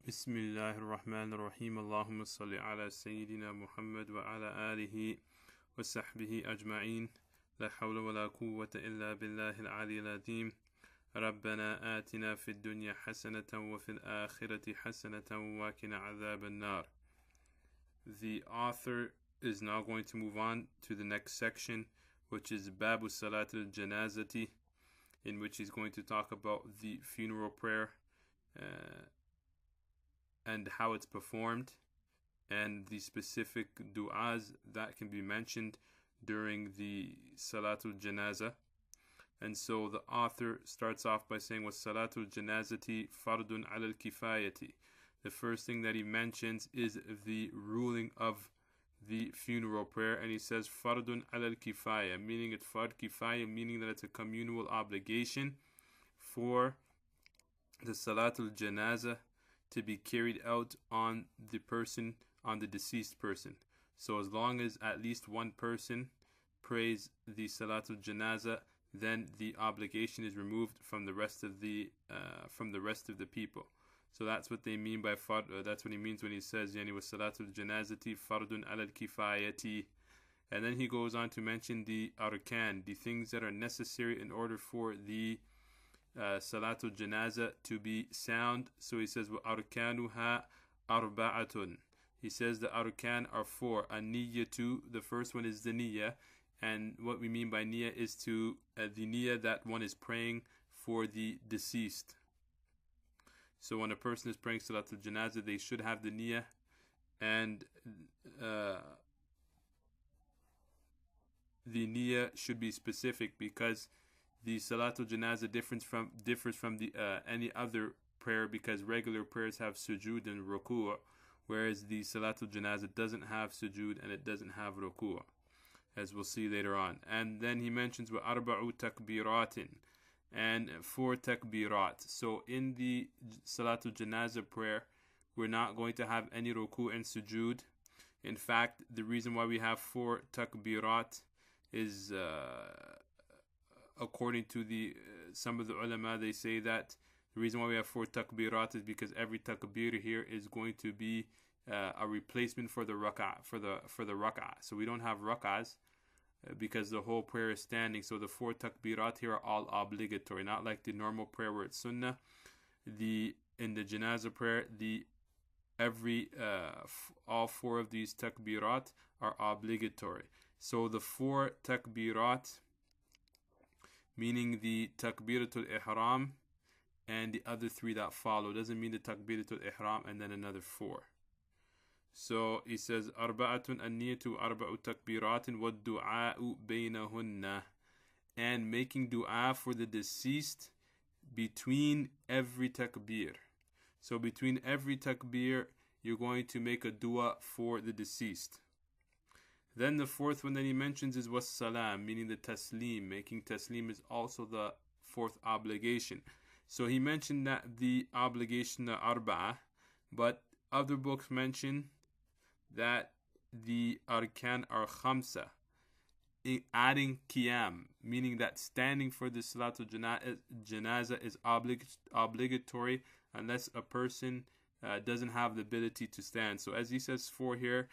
بسم الله الرحمن الرحيم اللهم صل على سيدنا محمد وعلى آله وصحبه أجمعين لا حول ولا قوة إلا بالله العلي العظيم ربنا آتنا في الدنيا حسنة وفي الآخرة حسنة وقنا عذاب النار. The author is now going to move on to the next section, which is Babu Salat al-Janazati, in which he's going to talk about the funeral prayer and how it's performed, and the specific du'as that can be mentioned during the Salatul Janazah. And so the author starts off by saying, was Salatul Janazati fardun al-Kifayati. The first thing that he mentions is the ruling of the funeral prayer, and he says fardun al-Kifaya, meaning it's fard kifaya, meaning that it's a communal obligation for the Salatul Janazah to be carried out on the person, on the deceased person. So as long as at least one person prays the Salatul Janazah, then the obligation is removed from the rest of the people. So that's what they mean by fard. That's what he means when he says yani was Salatul Janazati fardun ala al-kifayati. And then he goes on to mention the arkan, the things that are necessary in order for the Salatul Janazah to be sound. So he says وَأَرْكَانُهَا أَرْبَعَةٌ. He says the arkan are four. An-niyyatu, the first one is the niyyah, and what we mean by niyyah is to the niyyah that one is praying for the deceased. So when a person is praying Salatul Janazah, they should have the niyyah, and the niyyah should be specific, because the Salatul Janazah differs from the any other prayer, because regular prayers have sujood and ruku', whereas the Salatul Janazah doesn't have sujood and it doesn't have ruku', as we'll see later on. And then he mentions wa arba'u takbiratin, and 4 takbirat. So in the Salatul Janazah prayer, we're not going to have any ruku' and sujood. In fact, the reason why we have 4 takbirat is according to the some of the ulama, they say that the reason why we have 4 takbirat is because every takbir here is going to be a replacement for the rak'ah, for the rak'ah. So we don't have rak'ahs because the whole prayer is standing. So the 4 takbirat here are all obligatory, not like the normal prayer where it's sunnah. In the janazah prayer, all 4 of these takbirat are obligatory. So the 4 takbirat, meaning the takbiratul ihram and the other 3 that follow, doesn't mean the takbiratul ihram and then another 4. So he says arba'atun an-niyatu arba'u takbiratin wa du'a'u baynahunna, and making du'a for the deceased between every takbir. So between every takbir, you're going to make a du'a for the deceased. Then the 4th one that he mentions is was salam, meaning the taslim. Making taslim is also the 4th obligation. So he mentioned that the obligation are arba'ah, but other books mention that the arkan are khamsa, adding qiyam, meaning that standing for the Salatul Janazah is obligatory unless a person doesn't have the ability to stand. So as he says 4 here,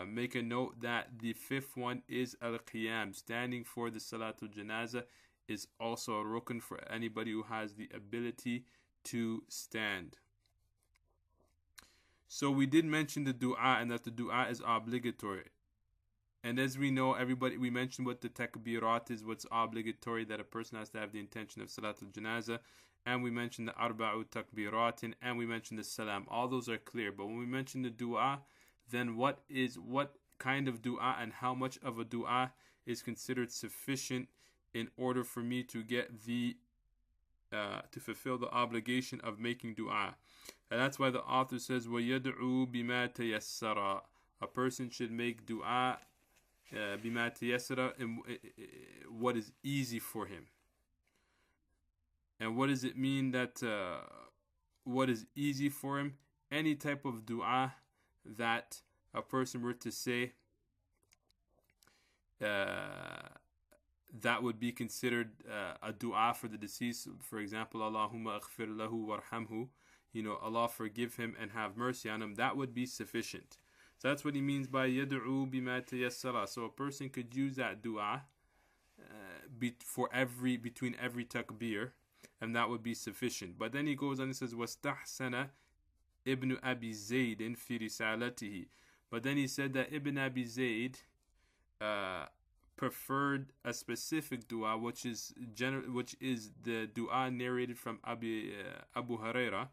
make a note that the 5th one is al-qiyam, standing for the Salatul Janazah is also a rukn for anybody who has the ability to stand. So we did mention the dua, and that the dua is obligatory. And as we know, we mentioned what the takbirat is, what's obligatory, that a person has to have the intention of Salatul Janazah, and we mentioned the arba'u takbiratin, and we mentioned the salam. All those are clear. But when we mention the dua, then what kind of dua and how much of a dua is considered sufficient in order for me to get to fulfill the obligation of making dua? And that's why the author says وَيَدْعُوا بِمَا تَيَسَّرَ. A person should make dua بِمَا تَيَسَّرَ, what is easy for him. And what does it mean that what is easy for him? Any type of dua that a person were to say, that would be considered a dua for the deceased. For example, Allahumma aghfir lahu warhamhu. Allah forgive him and have mercy on him, that would be sufficient. So that's what he means by yad'u bima tayassara. So a person could use that dua between every takbir, and that would be sufficient. But then he goes on and says, wastahsana ibn Abi Zayd fi risalatihi. But then he said that Ibn Abi Zayd preferred a specific dua, which is the dua narrated from Abu Hurairah,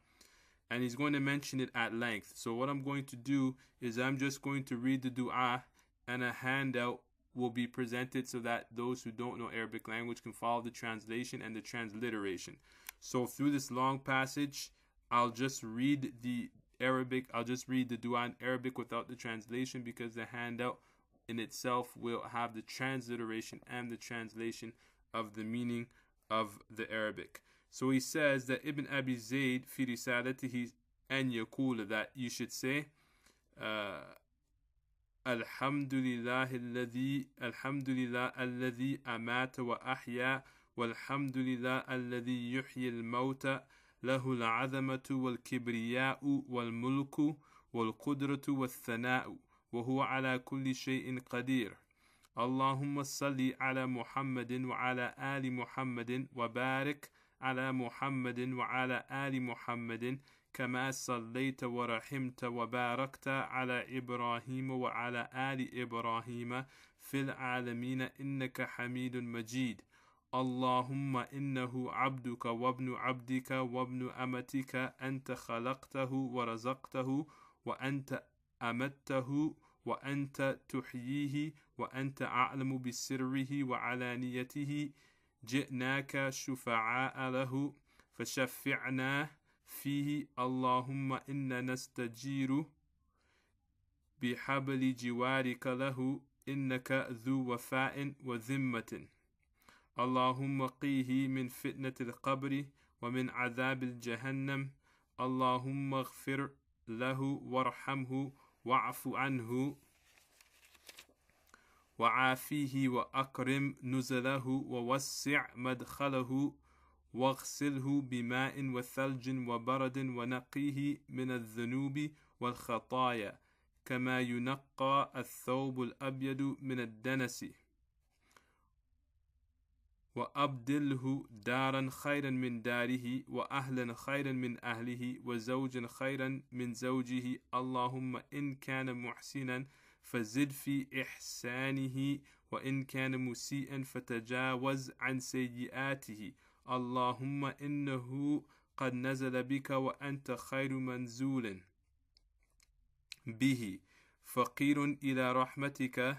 and he's going to mention it at length. So what I'm going to do is I'm just going to read the dua, and a handout will be presented so that those who don't know Arabic language can follow the translation and the transliteration. So through this long passage, I'll just read the dua in Arabic without the translation, because the handout in itself will have the transliteration and the translation of the meaning of the Arabic. So he says that Ibn Abi Zayd fi risalatihi an yaqula, that you should say Alhamdulillah alladhi amata wa ahya, walhamdulillah alladhi yuhyi al-mawta, lahu al-'azamatu wal-kibriya'u wal-mulku wal-qudratu wal-thana'u, wa huwa ala kulli shay'in qadir. Allahumma salli ala Muhammadin wa ala ali Muhammadin wa barik ala Muhammadin wa ala ali Muhammadin كما صليت ورحمت وباركت على إبراهيم وعلى آل إبراهيم في العالمين إنك حميد مجيد. اللهم إنه عبدك وابن عبدك وابن أمتك، أنت خلقته ورزقته وأنت أمته وأنت تحييه وأنت أعلم بسره وعلانيته، جئناك شفعاء له فشفعنا فيه. اللهم إنا نستجير بحبل جوارك له، إنك ذو وفاء وذمة. اللهم قيه من فتنة القبر ومن عذاب الجهنم. اللهم اغفر له وارحمه واعف عنه وعافيه وأكرم نزله ووسع مدخله، واغسله بماء وثلج وبرد ونقيه من الذنوب والخطايا كما ينقى الثوب الأبيض من الدنس، وأبدله دارا خيرا من داره وأهلا خيرا من أهله وزوجا خيرا من زوجه. اللهم إن كان محسنا فزد في إحسانه، وإن كان مسيئا فتجاوز عن سيئاته. اللهم إنه قد نزل بك وأنت خير منزول به، فقير إلى رحمتك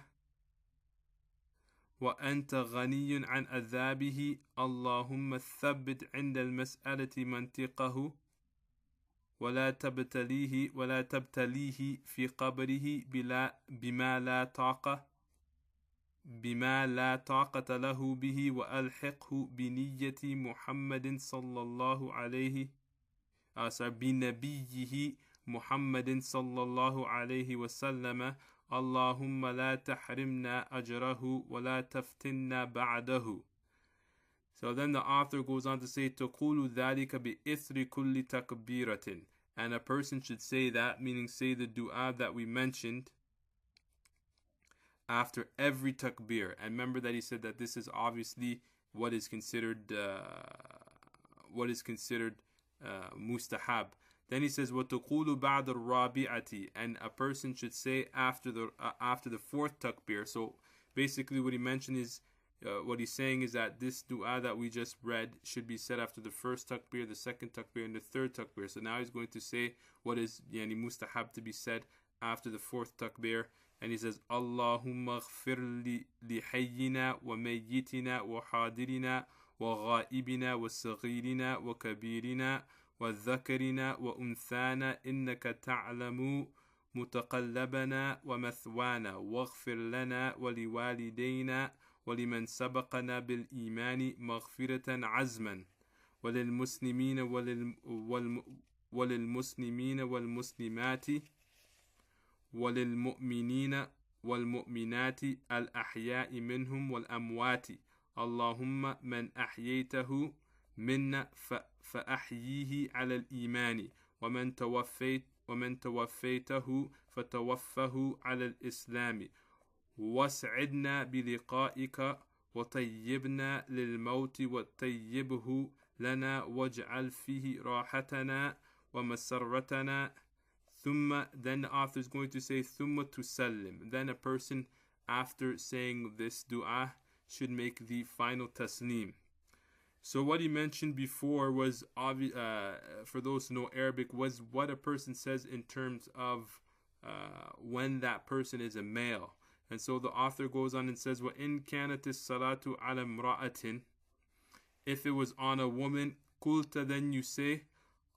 وأنت غني عن عذابه. اللهم ثبت عند المسألة منطقه ولا تبتليه في قبره بما لا طاقة له به، وألحقه بنية محمد صلى الله عليه بنبيه محمد صلى الله عليه وسلم. اللهم لا تحرمنا أجره ولا تفتنا بعده. So then the author goes on to say, تقول ذلك بإثر كل تكبيرة, and a person should say that, meaning say the dua that we mentioned after every takbir. And remember that he said that this is obviously what is considered mustahab. Then he says وَتَقُولُ بَعْدَ الرَّابِعَةِ, and a person should say after the fourth takbir. So basically what he mentioned is what he's saying is that this dua that we just read should be said after the first takbir, the second takbir, and the third takbir. So now he's going to say what is mustahab to be said after the fourth takbir. And he says, Allahumma ghfir li hayyina wa mayyitina wa hadirina wa ghaibina wa saghirina wa kabirina wa dhakarina wa unthana, innaka ta'lamu mutaqallabana wa mathwana, waghfir lana wa liwalidayna wa liman sabaqana bil imani maghfiratan azman, wa lil muslimina wal muslimati وللمؤمنين والمؤمنات الأحياء منهم والأموات. اللهم من أحييته منا فأحييه على الإيمان، ومن توفيته فتوفه على الإسلام واسعدنا بلقائك وطيبنا للموت وطيبه لنا واجعل فيه راحتنا ومسرتنا. Then the author is going to say ثم تسلم. Then a person, after saying this dua, should make the final taslim. So what he mentioned before was, for those who know Arabic, was what a person says in terms of when that person is a male. And so the author goes on and says, وَإِن كَانَتِ الصَّلَاةُ عَلَى امْرَأَةٍ, if it was on a woman, قُلْتَ, then you say,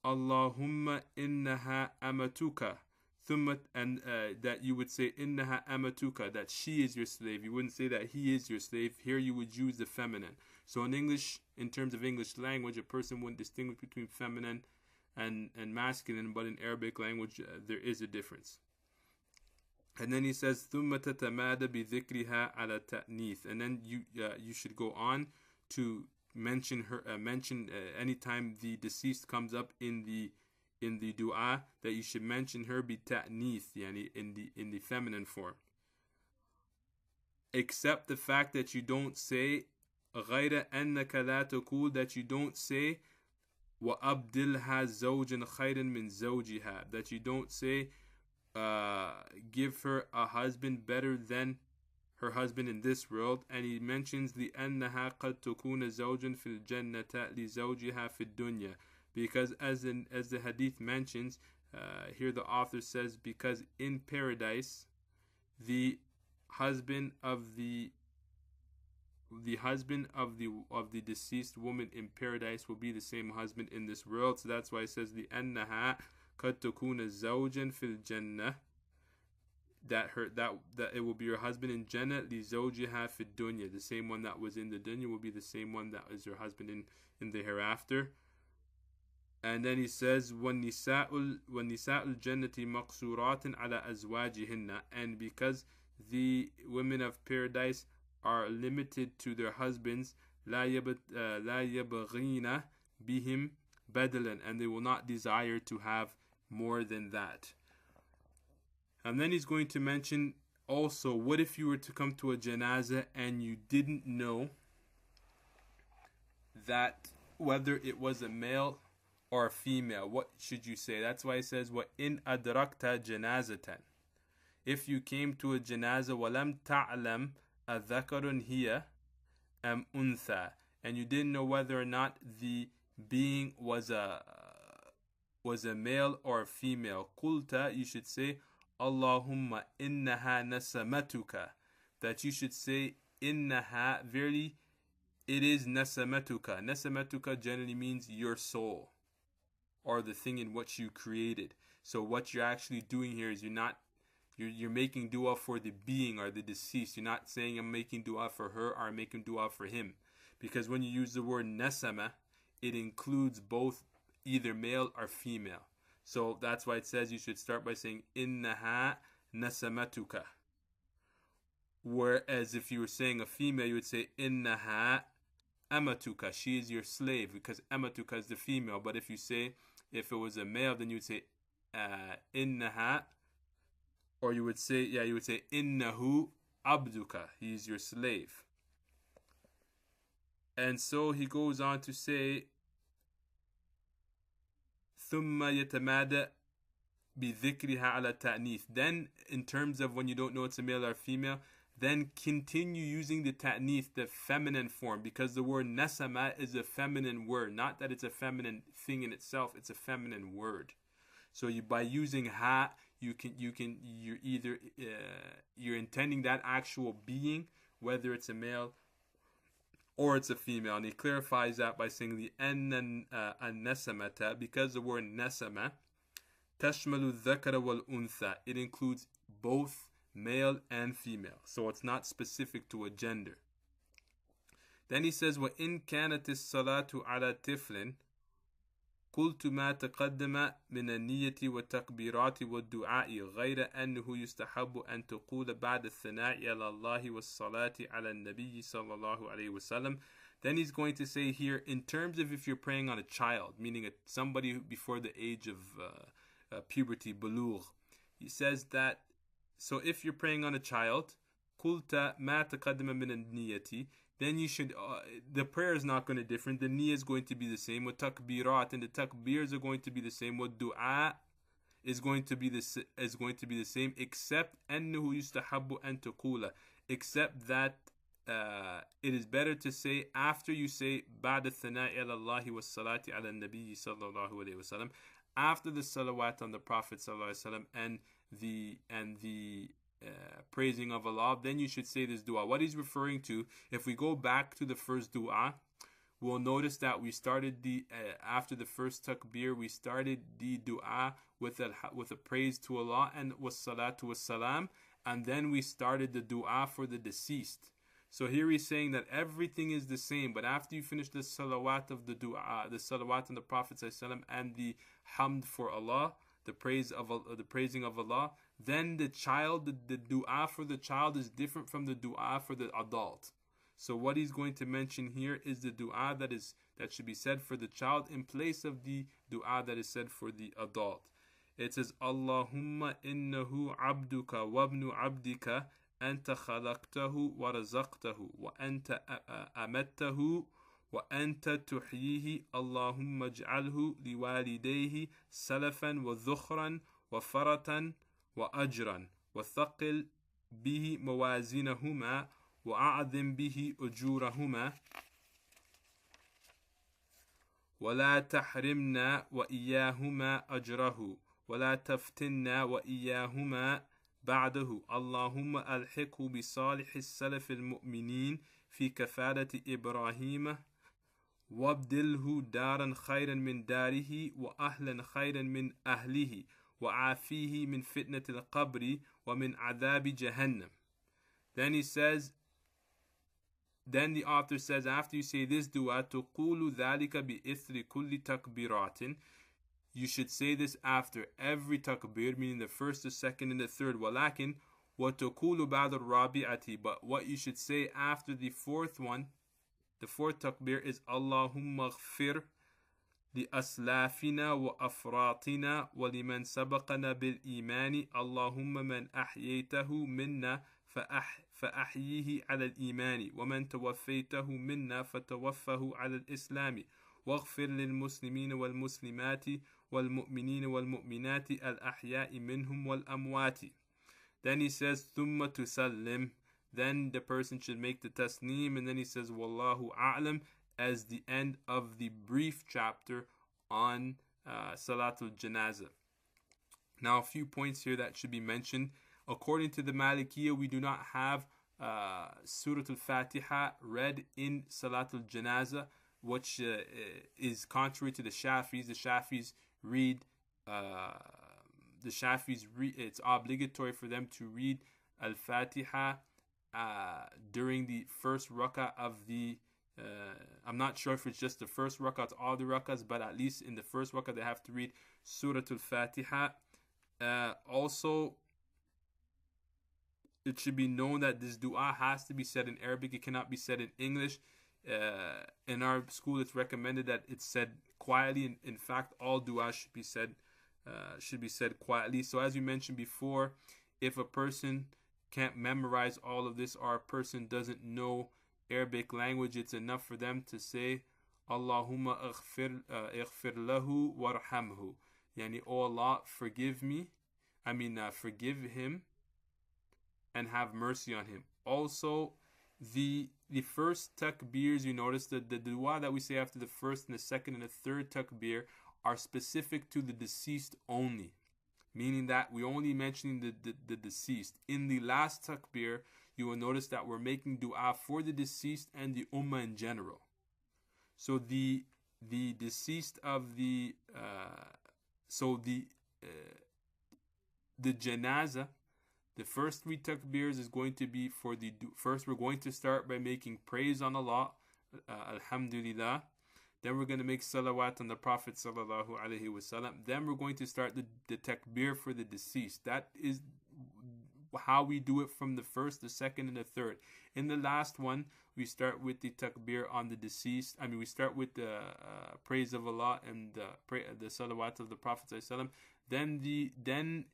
Allahumma innaha amatuka. And that you would say innaha amatuka, that she is your slave. You wouldn't say that he is your slave. Here you would use the feminine. So in English, in terms of English language, a person wouldn't distinguish between feminine and masculine, but in Arabic language there is a difference. And then he says ثُمَّ تَتَمَادَ بِذِكْرِهَا عَلَى تَأْنِيث. And then you should go on to mention her, anytime the deceased comes up in the dua, that you should mention her بِتَأْنِيث, yani in the feminine form, except the fact that you don't say غَيْرَ أَنَّكَ لَا تَقُولُ, that you don't say وَأَبْدِلْهَا زَوْجًا خَيْرًا مِنْ زَوْجِهَا, that you don't say give her a husband better than her husband in this world. And he mentions لِأَنَّهَا قَدْ تَكُونَ زَوْجًا فِي الْجَنَّةِ لِزَوْجِهَا فِي الدُّنْيَا, because as the hadith mentions, here the author says, because in paradise the husband of the deceased woman in paradise will be the same husband in this world. So that's why it says لِأَنَّهَا قَدْ تَكُونَ زَوْجًا فِي الْجَنَّةِ, that it will be your husband in Jannah, لِزَوْجِهَا فِي الدُّنْيَا, the same one that was in the dunya will be the same one that is your husband in the hereafter. And then he says وَالنِّسَاءُ الْجَنَّةِ مَقْصُورَاتٍ عَلَى أَزْوَاجِهِنَّ, and because the women of paradise are limited to their husbands, لَا يَبْغِينَ بِهِمْ بَدَلًا, and they will not desire to have more than that. And then he's going to mention also, what if you were to come to a janazah and you didn't know that whether it was a male or a female? What should you say? That's why it says وَإِنْ أَدْرَكْتَ جَنَازَةً, if you came to a janazah وَلَمْ تَعْلَمْ أَذَكَرٌ هِيَ أَمْ أُنْثَى, and you didn't know whether or not the being was a male or a female, قُلْتَ, you should say Allahumma innaha nasamatuka, that you should say innaha, verily it is nasamatuka. Nasamatuka generally means your soul, or the thing in which you created. So what you're actually doing here is you're making dua for the being or the deceased. You're not saying I'm making dua for her or I'm making dua for him, because when you use the word nasama, it includes both, either male or female. So that's why it says you should start by saying innaha nasamatuka. Whereas if you were saying a female, you would say innaha amatuka, she is your slave, because amatuka is the female. But if it was a male, then you would say innaha, or you would say innahu abduka, he is your slave. And so he goes on to say ثُمَّ يَتَمَادَ بِذِكْرِهَا عَلَى التَّأْنِيث. Then in terms of when you don't know it's a male or female, then continue using the ta'nith, the feminine form, because the word nasama is a feminine word. Not that it's a feminine thing in itself, it's a feminine word. So by using ha, you're intending that actual being, whether it's a male or it's a female. And he clarifies that by saying the an-nasamata, because the word nasama tashmalu dhakara wal untha, it includes both male and female, so it's not specific to a gender. Then he says وَإِن كَانَتِ الصَّلَاةُ عَلَى طِفْلٍ قُلْتُ مَا تَقَدَّمَ مِنَ النِّيَّةِ وَالتَّكْبِيرَاتِ وَالدُّعَاءِ غَيْرَ أَنَّهُ يُسْتَحَبُّ أَن تَقُولَ بَعْدَ الثَّنَاءِ عَلَى اللَّهِ وَالصَّلَاةِ عَلى النَّبِيِّ صلى الله عليه وسلم, Then he's going to say here, in terms of if you're praying on a child, meaning somebody before the age of puberty, bulugh, he says that, so if you're praying on a child, قُلْتَ مَا تَقَدَّمَ مِنَ النِّيَّةِ, then you should, the prayer is not going to different, the niyyah is going to be the same, with takbirat, and the takbirs are going to be the same, with dua is going to be the same, except أَنَّهُ يُسْتَحَبُّ أَن تَقُولَ, except that it is better to say after you say بعد الثناء على الله والصلاة على النبي صلى الله عليه وسلم, after the salawat on the Prophet sallallahu alaihi wasallam and the praising of Allah, then you should say this dua. What he's referring to, if we go back to the first dua, we'll notice that we started the after the first takbir, we started the dua with a praise to Allah and wassalatu wassalam, and then we started the dua for the deceased. So here he's saying that everything is the same, but after you finish the salawat of the dua, the salawat on the Prophet ﷺ and the hamd for Allah, the praising of Allah, then the child, the dua for the child is different from the dua for the adult. So what he's going to mention here is the dua that should be said for the child in place of the dua that is said for the adult. It says, Allahumma innahu abduka wabnu abdika أنت خلقته ورزقته وأنت أمته وأنت تحييه اللهم اجعله لوالديه سلفا وذخرا وفرة وأجرا وثقل به موازينهما وأعظم به أجورهما ولا تحرمنا وإياهما أجره ولا تفتنا وإياهما بعده اللهم ألحقه بصالح السلف المؤمنين في كفالة إبراهيم وابدله دارا خيرا من داره وأهلا خيرا من أهله وعافيه من فتنة القبر ومن عذاب جهنم. Then the author says, after you say this dua, تقول ذلك بإثر كل تكبيرات, you should say this after every takbir, meaning the first, the second, and the third. وَلَكِنْ وَتَقُولُ بَعْدَ الرَّابِعَةِ, but what you should say after the fourth one, the fourth takbir, is اللهم اغفر لأسلافنا وأفراطنا ولمن سبقنا بالإيمان اللهم من أحييته منا فأحييه على الإيمان ومن توفيته منا فتوفه على الإسلام واغفر للمسلمين والمسلمات والمؤمنين والمؤمنات الأحياء منهم والأموات. Then he says ثم تسلم, then the person should make the tasneem, and then he says Wallahu a'lam as the end of the brief chapter on Salatul Janazah. Now a few points here that should be mentioned. According to the Maliki, we do not have Surah Al-Fatiha read in Salatul Janazah, which is contrary to the Shafis. The Shafis read, it's obligatory for them to read Al-Fatiha during the first rak'ah of the, I'm not sure if it's just the first rak'ah, it's all the rak'ahs, but at least in the first rak'ah they have to read Surah Al-Fatiha. Also, it should be known that this dua has to be said in Arabic. It cannot be said in English. In our school, it's recommended that it's said quietly. In fact, all dua should be said quietly. So as we mentioned before, if a person can't memorize all of this, or a person doesn't know Arabic language, it's enough for them to say Allahumma ighfir lahu warhamhu, yani, oh Allah, forgive him and have mercy on him. Also, the first takbirs, you notice that the dua that we say after the first and the second and the third takbir are specific to the deceased only, meaning that we're only mentioning the deceased. In the last takbir, you will notice that we're making dua for the deceased and the ummah in general. So the deceased of the janazah, the first three takbirs is going to be for the first. We're going to start by making praise on Allah, alhamdulillah. Then we're going to make salawat on the Prophet sallallahu alaihi wasallam. Then we're going to start the takbir for the deceased. That is how we do it from the first, the second, and the third. In the last one, we start with the takbir on the deceased. We start with the praise of Allah and the salawat of the Prophet ﷺ. Then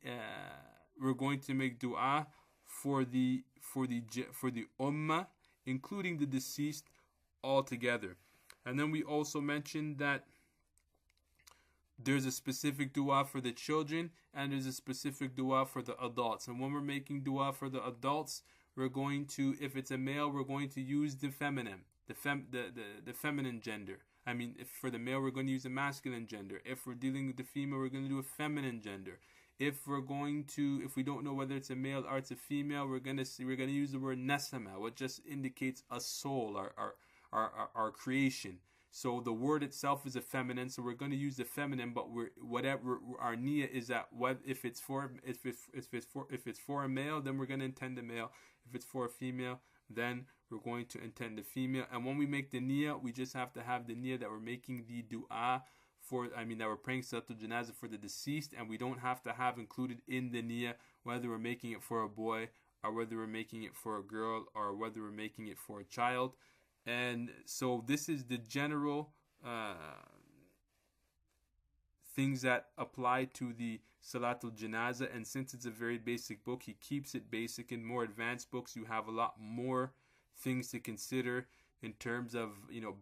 we're going to make dua for the ummah, including the deceased, all together. And then we also mentioned that there's a specific dua for the children and there's a specific dua for the adults. And when we're making dua for the adults, we're going to, if it's a male, we're going to use the feminine, the feminine gender. If for the male, we're going to use the masculine gender. If we're dealing with the female, we're going to do a feminine gender. If we don't know whether it's a male or it's a female, we're going to use the word nasama, which just indicates a soul, our creation. So the word itself is a feminine, so we're going to use the feminine, but whatever our niyyah is that if it's for a male, then we're going to intend the male. If it's for a female, then we're going to intend the female. And when we make the niyyah, we just have to have the niyyah that we're making the dua that we're praying Salatul Janazah for the deceased, and we don't have to have included in the niyyah whether we're making it for a boy or whether we're making it for a girl or whether we're making it for a child. And so this is the general things that apply to the Salatul Janazah. And since it's a very basic book, he keeps it basic. In more advanced books, you have a lot more things to consider in terms of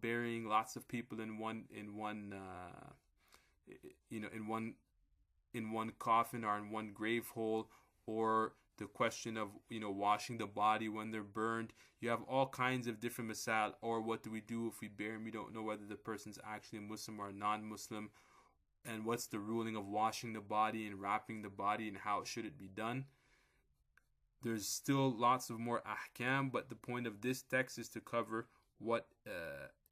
burying lots of people in one coffin or in one grave hole, or the question of washing the body when they're burned. You have all kinds of different masal. Or what do we do if we bury him? We don't know whether the person's actually a Muslim or a non-Muslim, and what's the ruling of washing the body and wrapping the body, and how should it be done. There's still lots of more ahkam, but the point of this text is to cover what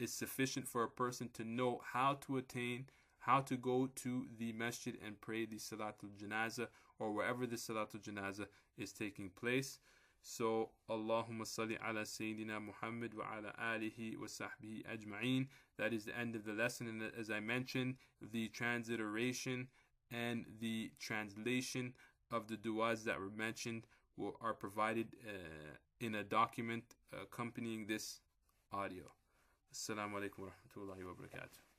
is sufficient for a person to know how to go to the masjid and pray the Salatul Janazah, or wherever the Salatul Janazah is taking place. So, Allahumma salli ala Sayyidina Muhammad wa ala alihi wa sahbihi ajma'een. That is the end of the lesson. And as I mentioned, the transliteration and the translation of the du'as that were mentioned are provided in a document accompanying this audio. Assalamu alaikum wa rahmatullahi wa barakatuh.